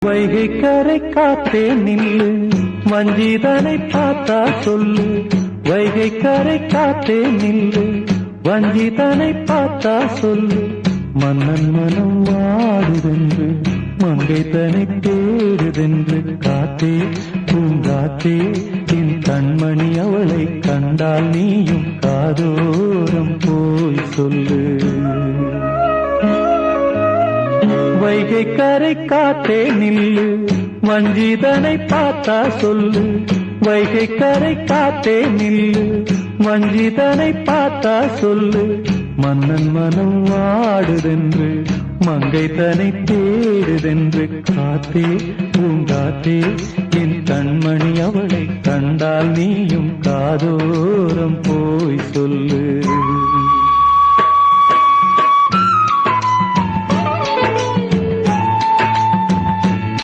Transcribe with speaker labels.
Speaker 1: வைகை கரை காத்தே நில்லு, வஞ்சிதனை பார்த்தா சொல்லு. வைகை கரை காத்தே நில்லு, வஞ்சிதனை பார்த்தா சொல்லு. மன்னன் மனம் வாடுதென்று, மங்கை தனை தேடுதென்று. காத்தே பூங்காத்தே, என் கண்மணி அவளை கண்டால் நீயும் காதோரம் போய் சொல்லு. வைகை கரை காத்தே நில்லு, வஞ்சிதனை பார்த்தா சொல்லு. வைகை கரை காத்தே நில்லு, வஞ்சிதனை பார்த்தா சொல்லு. மன்னன் மனம் வாடுதென்று, மங்கை தனை தேடுதென்று. காத்தே பூங்காத்தே, என் கண்மணி அவளை கண்டால் நீயும் காதோரம் போய் சொல்லு.